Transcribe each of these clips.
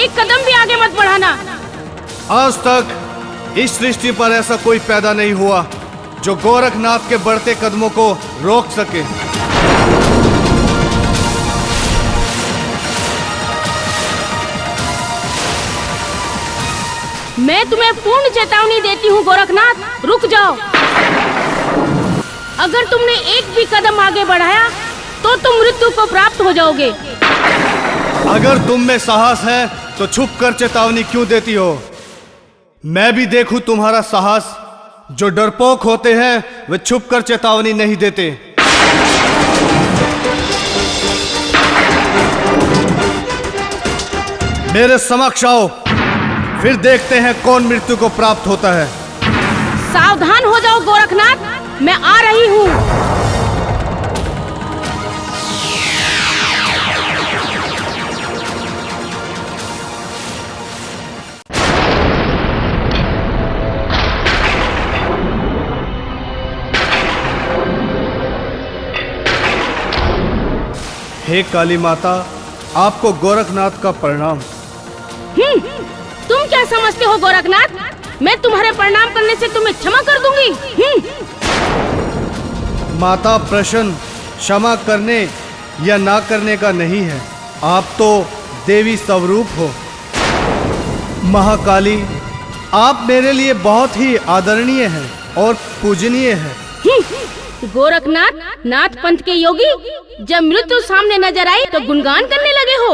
एक कदम भी आगे मत बढ़ाना। आज तक इस सृष्टि पर ऐसा कोई पैदा नहीं हुआ जो गोरखनाथ के बढ़ते कदमों को रोक सके। मैं तुम्हें पूर्ण चेतावनी देती हूँ गोरखनाथ, रुक जाओ। अगर तुमने एक भी कदम आगे बढ़ाया तो तुम मृत्यु को प्राप्त हो जाओगे। अगर तुम में साहस है तो छुप कर चेतावनी क्यों देती हो? मैं भी देखूं तुम्हारा साहस। जो डरपोक होते हैं वे छुप कर चेतावनी नहीं देते। मेरे समक्ष आओ, फिर देखते हैं कौन मृत्यु को प्राप्त होता है। सावधान हो जाओ गोरखनाथ, मैं आ रही हूँ। हे काली माता, आपको गोरखनाथ का प्रणाम। तुम क्या समझते हो गोरखनाथ? मैं तुम्हारे प्रणाम करने से तुम्हें क्षमा कर दूंगी। माता, प्रश्न क्षमा करने या ना करने का नहीं है। आप तो देवी स्वरूप हो। महाकाली, आप मेरे लिए बहुत ही आदरणीय हैं और पूजनीय हैं। गोरखनाथ, नाथ पंथ के योगी, जब मृत्यु सामने नजर आई तो गुणगान करने लगे हो।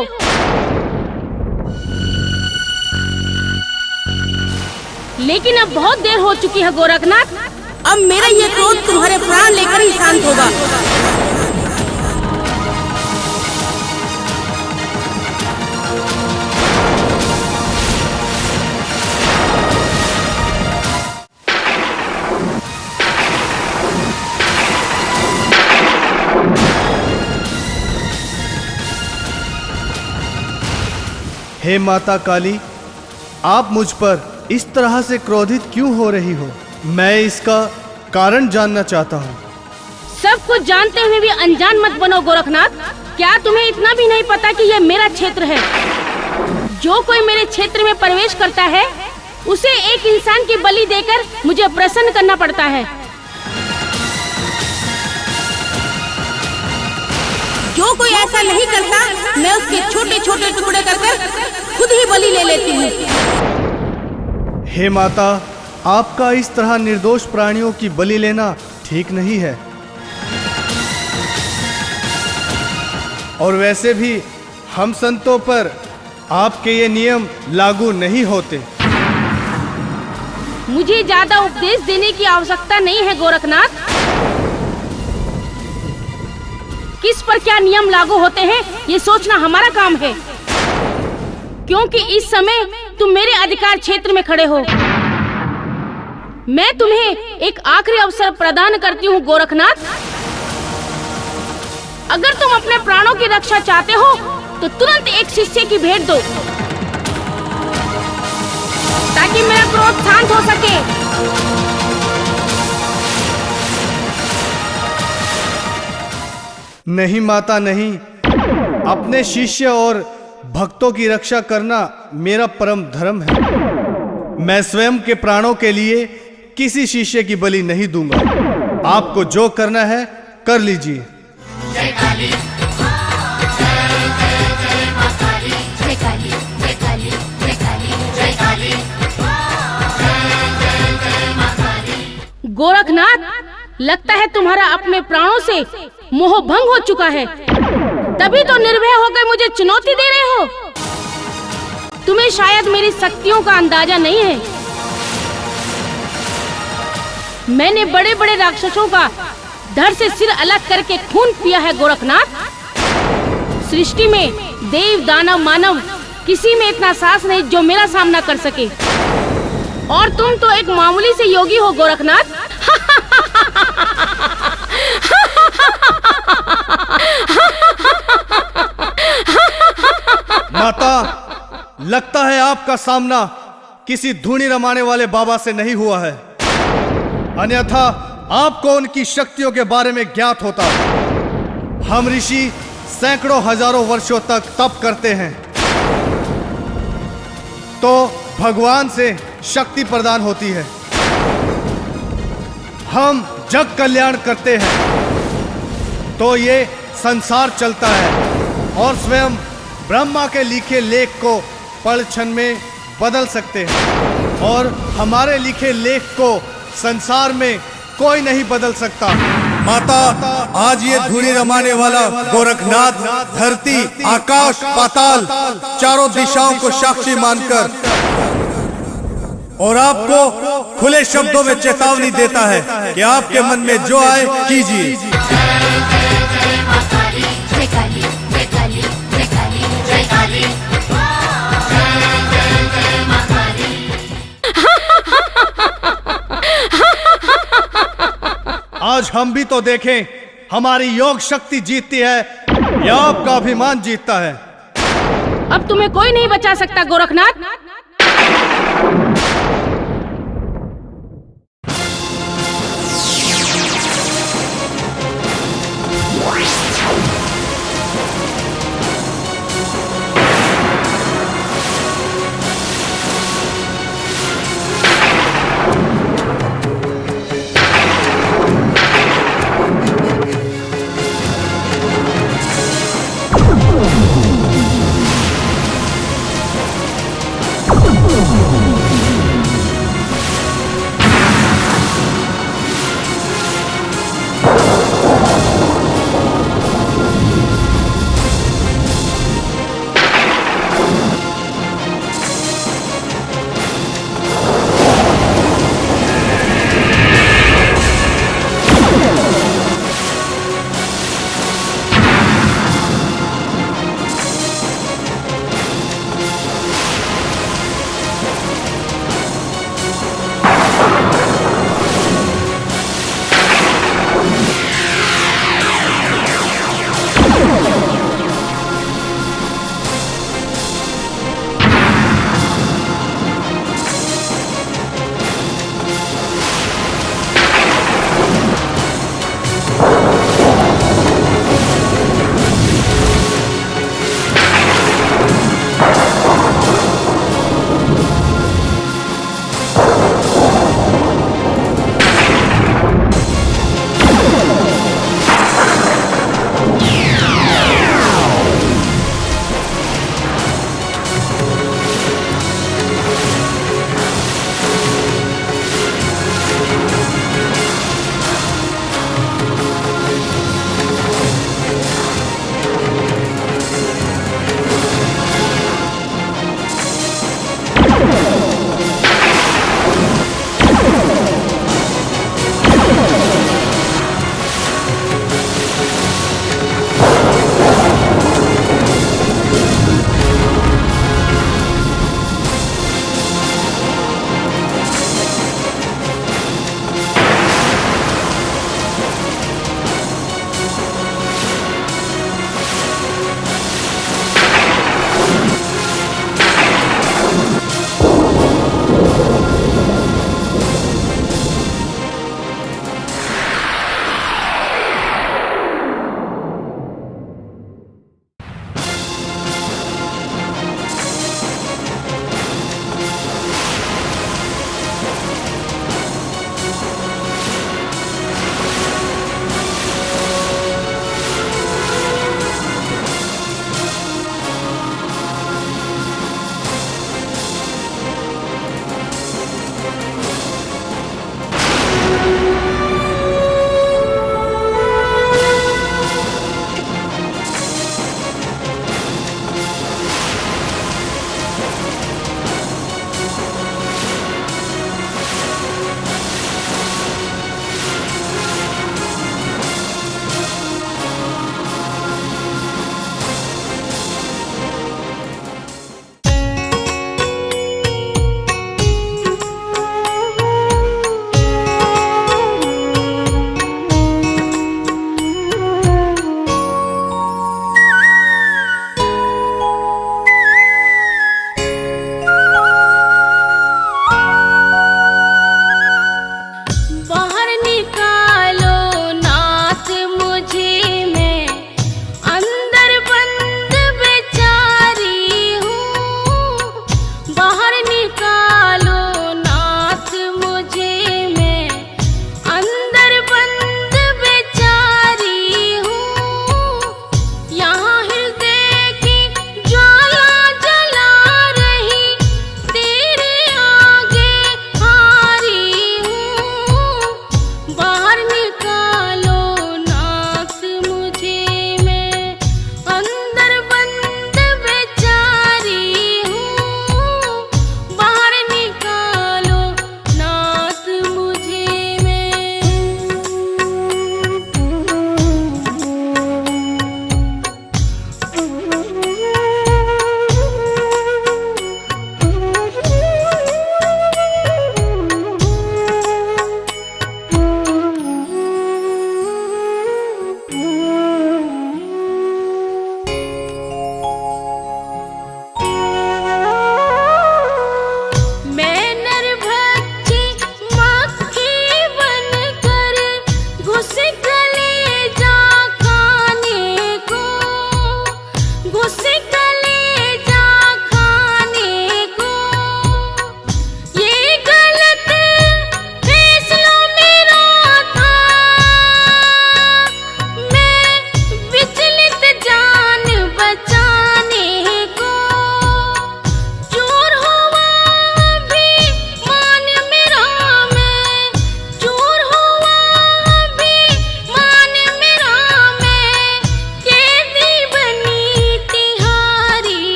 लेकिन अब बहुत देर हो चुकी है गोरखनाथ। अब मेरा ये क्रोध तुम्हारे प्राण लेकर ही शांत होगा। हे माता काली, आप मुझ पर इस तरह से क्रोधित क्यों हो रही हो? मैं इसका कारण जानना चाहता हूँ। सब कुछ जानते हुए भी अनजान मत बनो गोरखनाथ। क्या तुम्हें इतना भी नहीं पता कि यह मेरा क्षेत्र है? जो कोई मेरे क्षेत्र में प्रवेश करता है उसे एक इंसान की बलि देकर मुझे प्रसन्न करना पड़ता है। जो कोई ऐसा नहीं करता, मैं उसके छोटे छोटे टुकड़े करके खुद ही बलि ले लेती हूँ। हे माता, आपका इस तरह निर्दोष प्राणियों की बलि लेना ठीक नहीं है। और वैसे भी हम संतों पर आपके ये नियम लागू नहीं होते। मुझे ज्यादा उपदेश देने की आवश्यकता नहीं है गोरखनाथ। किस पर क्या नियम लागू होते हैं ये सोचना हमारा काम है, क्योंकि इस समय तुम मेरे अधिकार क्षेत्र में खड़े हो। मैं तुम्हें एक आखिरी अवसर प्रदान करती हूँ गोरखनाथ। अगर तुम अपने प्राणों की रक्षा चाहते हो तो तुरंत एक शिष्य की भेंट दो, ताकि मेरा क्रोध शांत हो सके। नहीं माता, नहीं। अपने शिष्य और भक्तों की रक्षा करना मेरा परम धर्म है। मैं स्वयं के प्राणों के लिए किसी शिष्य की बलि नहीं दूंगा। आपको जो करना है कर लीजिए। जय काली, जय जय जय मां काली, जय काली, जय काली, जय काली, जय काली, जय जय जय मां काली। गोरखनाथ, लगता है तुम्हारा अपने प्राणों से मोह भंग हो चुका है, तभी तो निर्भय होकर मुझे चुनौती दे रहे हो। तुम्हें शायद मेरी शक्तियों का अंदाजा नहीं है। मैंने बड़े बड़े राक्षसों का धड़ से सिर अलग करके खून पिया है गोरखनाथ। सृष्टि में देव, दानव, मानव किसी में इतना साहस नहीं जो मेरा सामना कर सके। और तुम तो एक मामूली से योगी हो गोरखनाथ। माता, लगता है आपका सामना किसी धूनी रमाने वाले बाबा से नहीं हुआ है, अन्यथा आपको उनकी शक्तियों के बारे में ज्ञात होता। हम ऋषि सैकड़ों हजारों वर्षों तक तप करते हैं, भगवान से शक्ति प्रदान होती है। हम जग कल्याण करते हैं तो ये संसार चलता है और स्वयं ब्रह्मा के लिखे लेख को पल क्षण में बदल सकते हैं और हमारे लिखे लेख को संसार में कोई नहीं बदल सकता। माता, आज ये धूनी रमाने वाला गोरखनाथ धरती, आकाश, पाताल चारों दिशाओं को साक्षी मानकर और आपको खुले शब्दों में चेतावनी देता है कि आपके मन में जो आए कीजिए। जय काली जय काली जय काली जय काली जय मां काली। आज हम भी तो देखें हमारी योग शक्ति जीतती है या आपका अभिमान जीतता है। अब तुम्हें कोई नहीं बचा सकता गोरखनाथ।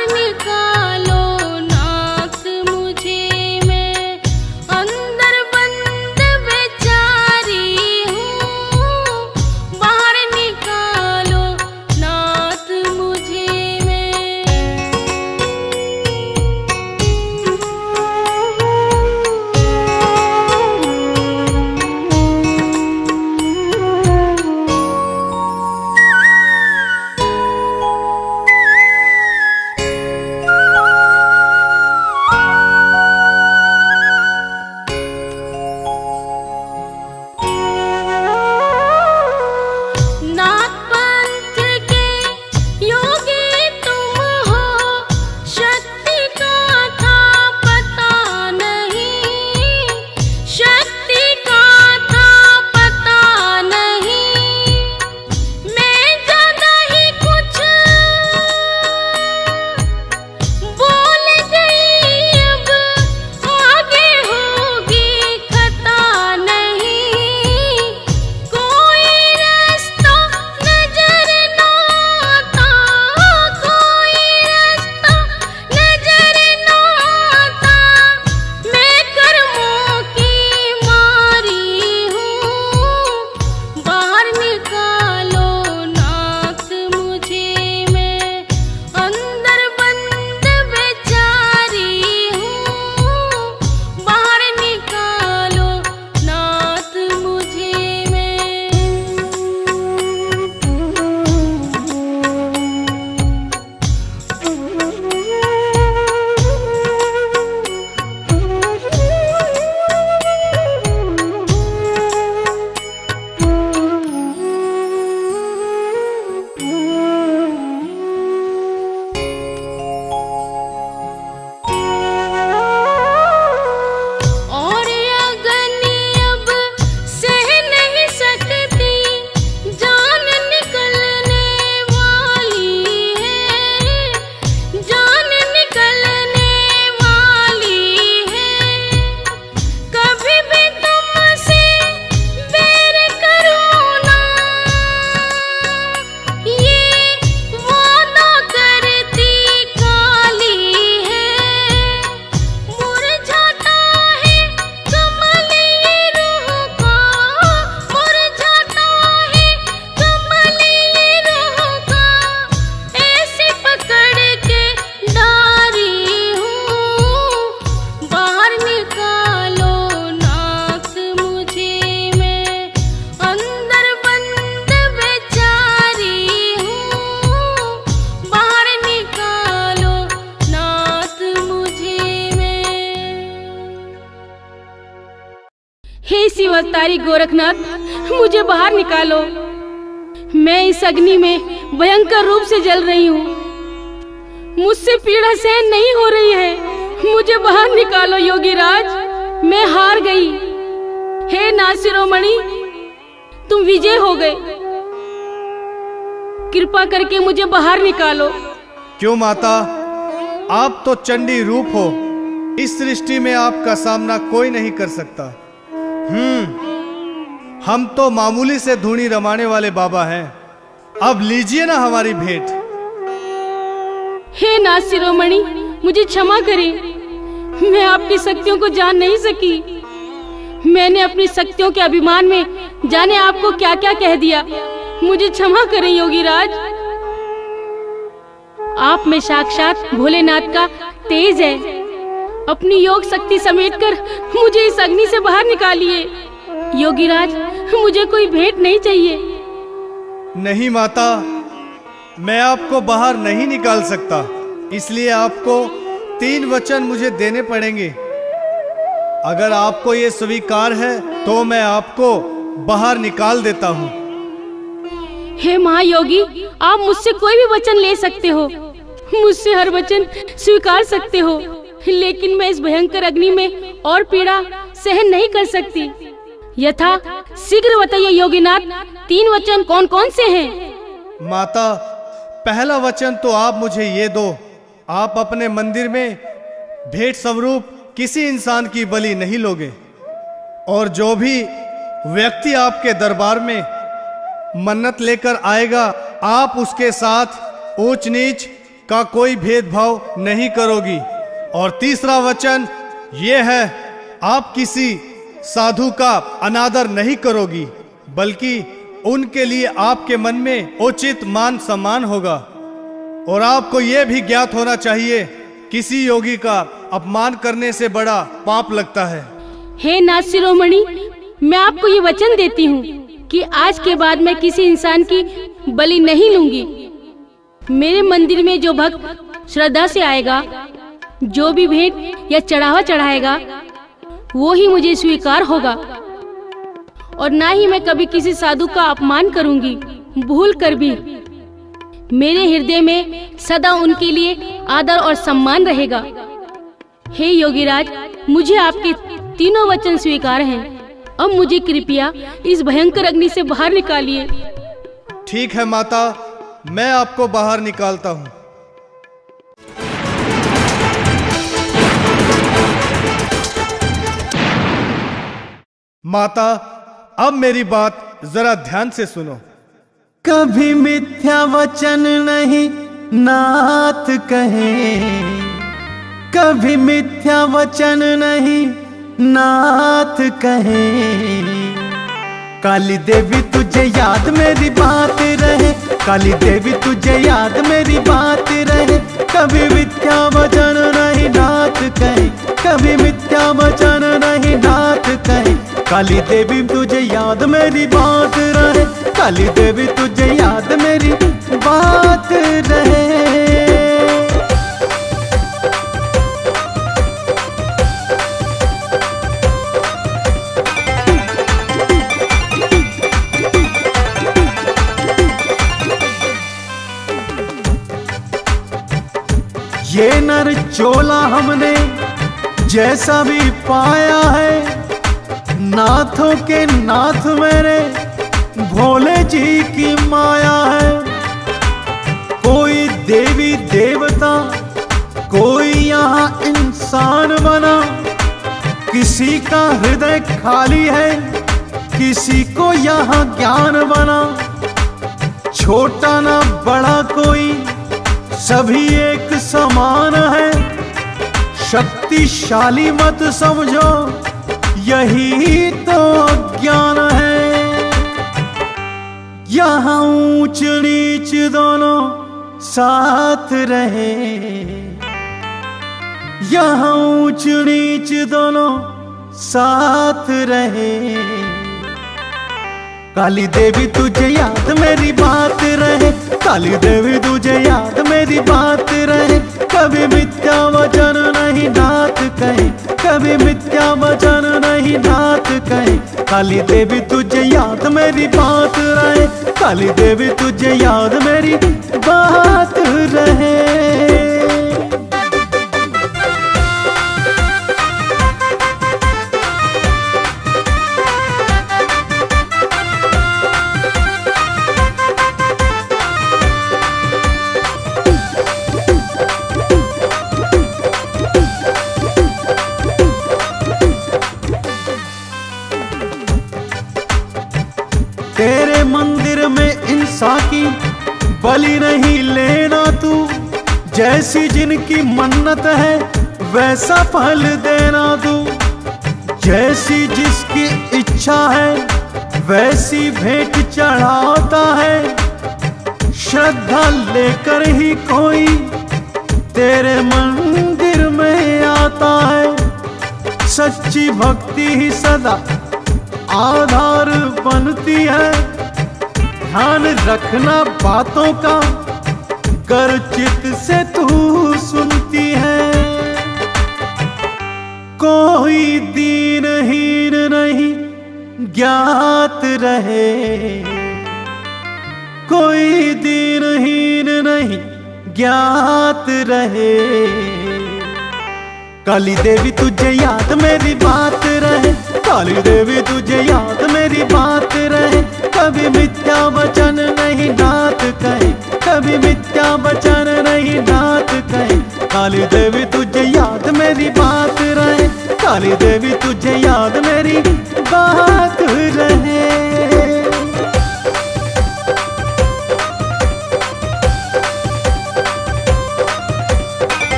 बाहर निकालो नाथ मुझे, मैं अंदर बंद बेचारी हूँ। बाहर निकालो नाथ मुझे नाथ पंथ के योगी तुम हो, शक्ति का था पता नहीं, शक्ति का था पता नहीं। मैं ज्यादा ही कुछ बोल गई, अब आगे होगी खता नहीं। कोई रास्ता नजर न आता, कोई रास्ता नजर न आता। मैं कर्मों की मारी हूँ। बाहर निकालो नाथ मुझे, मैं अंदर बंद बेचारी हूँ। बाहर निकालो नाथ मुझे और अग्नि अब सह नहीं सकती, जान निकलने वाली है, जान निकलने वाली है। कभी भी तुमसे बैर करूँ ना, ये वादा करती काली है। मुरझाता है कमल ये रूह का, मुरझाता है कमल ये रूह का। ऐसे पकड़ के डारी हूँ। बाहर निकालो नाथ मुझे, मैं अंदर बंद बेचारी हूँ। बाहर निकालो नाथ मुझे हे शिव अवतारी गोरखनाथ, मुझे बाहर निकालो। मैं इस अग्नि में भयंकर रूप से जल रही हूँ, मुझसे पीड़ा सहन नहीं हो रही है। मुझे बाहर निकालो योगीराज, मैं हार गई। हे नाथ शिरोमणि, तुम विजय हो गए, कृपा करके मुझे बाहर निकालो। क्यों माता, आप तो चंडी रूप हो, इस सृष्टि में आपका सामना कोई नहीं कर सकता। हम तो मामूली से धूनी रमाने वाले बाबा हैं, अब लीजिए ना हमारी भेंट। हे नाथ शिरोमणि, मुझे क्षमा करें, मैं आपकी शक्तियों को जान नहीं सकी। मैंने अपनी शक्तियों के अभिमान में जाने आपको क्या क्या कह दिया। मुझे क्षमा करें योगीराज। आप में साक्षात भोलेनाथ का तेज है। अपनी योग शक्ति समेटकर मुझे इस अग्नि से बाहर निकालिए। योगीराज, मुझे कोई भेंट नहीं चाहिए। नहीं माता, मैं आपको बाहर नहीं निकाल सकता, इसलिए आपको 3 वचन मुझे देने पड़ेंगे। अगर आपको ये स्वीकार है तो मैं आपको बाहर निकाल देता हूँ। हे महायोगी, आप मुझसे कोई भी वचन ले सकते हो, मुझसे हर वचन स्वीकार सकते हो, लेकिन मैं इस भयंकर अग्नि में और पीड़ा सहन नहीं कर सकती। यथा शीघ्र बताइए योगीनाथ, 3 वचन कौन कौन से हैं? माता, पहला वचन तो आप मुझे ये दो, आप अपने मंदिर में भेंट स्वरूप किसी इंसान की बलि नहीं लोगे, और जो भी व्यक्ति आपके दरबार में मन्नत लेकर आएगा, आप उसके साथ ऊंच नीच का कोई भेदभाव नहीं करोगी। और तीसरा वचन ये है, आप किसी साधु का अनादर नहीं करोगी, बल्कि उनके लिए आपके मन में उचित मान सम्मान होगा। और आपको यह भी ज्ञात होना चाहिए, किसी योगी का अपमान करने से बड़ा पाप लगता है। हे नाथ शिरोमणि, मैं आपको ये वचन देती हूँ कि आज के बाद मैं किसी इंसान की बलि नहीं लूंगी। मेरे मंदिर में जो भक्त श्रद्धा से आएगा, जो भी भेंट या चढ़ावा चढ़ाएगा, वो ही मुझे स्वीकार होगा। और ना ही मैं कभी किसी साधु का अपमान करूंगी, भूल कर भी। मेरे हृदय में सदा उनके लिए आदर और सम्मान रहेगा। हे योगीराज, मुझे आपके तीनों वचन स्वीकार हैं। अब मुझे कृपया इस भयंकर अग्नि से बाहर निकालिए। ठीक है माता, मैं आपको बाहर निकालता हूँ। माता, अब मेरी बात जरा ध्यान से सुनो। कभी मिथ्या वचन नहीं नाथ कहे, कभी मिथ्या वचन नहीं नाथ कहे। काली देवी तुझे याद मेरी बात रहे, काली देवी तुझे याद मेरी बात रहे। कभी मिथ्या वचन नहीं नाथ कहे, कभी मिथ्या वचन नहीं नाथ कहे। काली देवी तुझे याद मेरी बात रहे, काली देवी तुझे याद मेरी बात रहे। ये नर चोला हमने जैसा भी पाया है, नाथों के नाथ मेरे भोले जी की माया है। कोई देवी देवता, कोई यहाँ इंसान बना। किसी का हृदय खाली है, किसी को यहाँ ज्ञान बना। छोटा ना बड़ा कोई, सभी एक समान है। शक्तिशाली मत समझो, यही तो ज्ञान है। यहाँ ऊंच नीच दोनों साथ रहे, यहाँ ऊंच नीच दोनों साथ रहे। काली देवी तुझे याद मेरी बात रहे, काली देवी तुझे याद मेरी बात रहे। कभी मिथ्या वचन नहीं नाथ कहे, कभी मिथ्या वचन नहीं नाथ कहे। काली देवी तुझे याद मेरी बात रहे, काली देवी तुझे याद मेरी बात रहे। तेरे मंदिर में इंसान की बलि नहीं लेना तू। जैसी जिनकी मन्नत है वैसा फल देना तू। जैसी जिसकी इच्छा है वैसी भेंट चढ़ाता है। श्रद्धा लेकर ही कोई तेरे मंदिर में आता है। सच्ची भक्ति ही सदा आधार बनती है। ध्यान रखना बातों का, कर चित से तू सुनती है। कोई दीनहीन नहीं ज्ञात रहे, कोई दीनहीन नहीं ज्ञात रहे। काली देवी तुझे याद मेरी बात रहे, काली देवी तुझे याद मेरी बात रहे। कभी मिथ्या वचन नहीं नाथ कहे, कभी मिथ्या वचन नहीं नाथ कहे। काली देवी तुझे याद मेरी बात रहे, काली देवी तुझे याद मेरी बात रहे।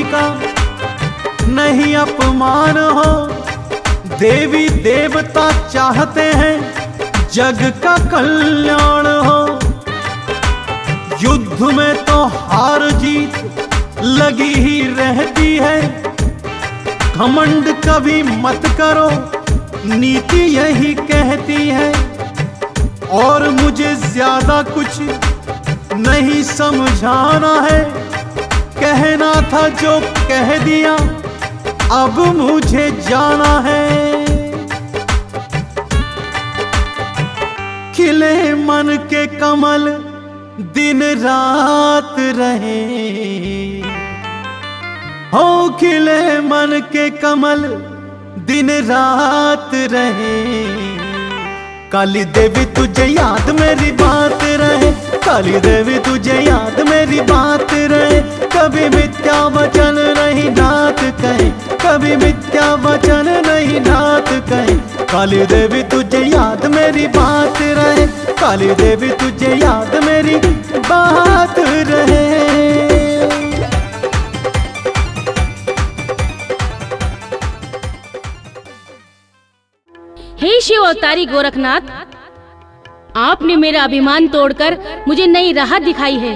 का नहीं अपमान हो। देवी देवता चाहते हैं जग का कल्याण हो। युद्ध में तो हार जीत लगी ही रहती है। घमंड कभी मत करो, नीति यही कहती है। और मुझे ज्यादा कुछ नहीं समझाना है, कहना था जो कह दिया, अब मुझे जाना है। खिले मन के कमल दिन रात रहे, हो खिले मन के कमल दिन रात रहे। काली देवी तुझे याद मेरी बात रहे, काली देवी तुझे याद मेरी बात रहे। कभी मिथ्या वचन नहीं नाथ कहे, कभी मिथ्या वचन नहीं नाथ कहे। काली देवी तुझे याद मेरी बात रहे, काली देवी तुझे याद मेरी बात रहे। हे शिव अवतारी गोरखनाथ, आपने मेरा अभिमान तोड़कर मुझे नई राह दिखाई है।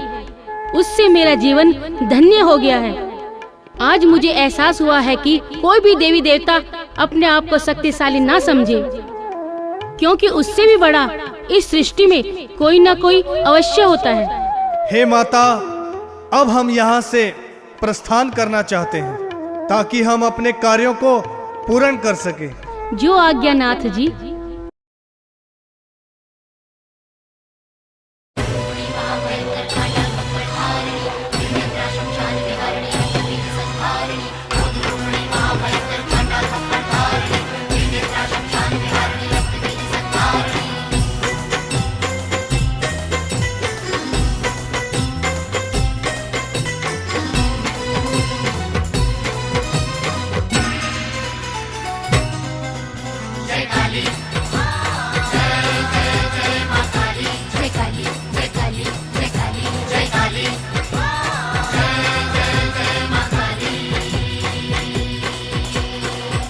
उससे मेरा जीवन धन्य हो गया है। आज मुझे एहसास हुआ है कि कोई भी देवी देवता अपने आप को शक्तिशाली ना समझे, क्योंकि उससे भी बड़ा इस सृष्टि में कोई ना कोई अवश्य होता है। हे माता, अब हम यहाँ से प्रस्थान करना चाहते हैं ताकि हम अपने कार्यों को पूर्ण कर सके। जो आज्ञा नाथ जी।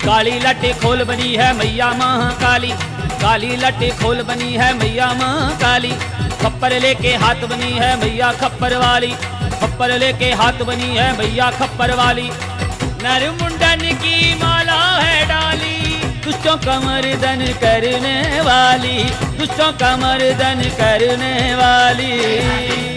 काली लट्टे खोल बनी है मैया महाकाली, काली लट्टे खोल बनी है मैया महाकाली। खप्पर लेके हाथ बनी है मैया खप्पर वाली, खप्पर लेके हाथ बनी है मैया खप्पर वाली। नर मुंडन की माला है डाली, दुष्टों का मर्दन करने वाली, दुष्टों का मर्दन करने वाली।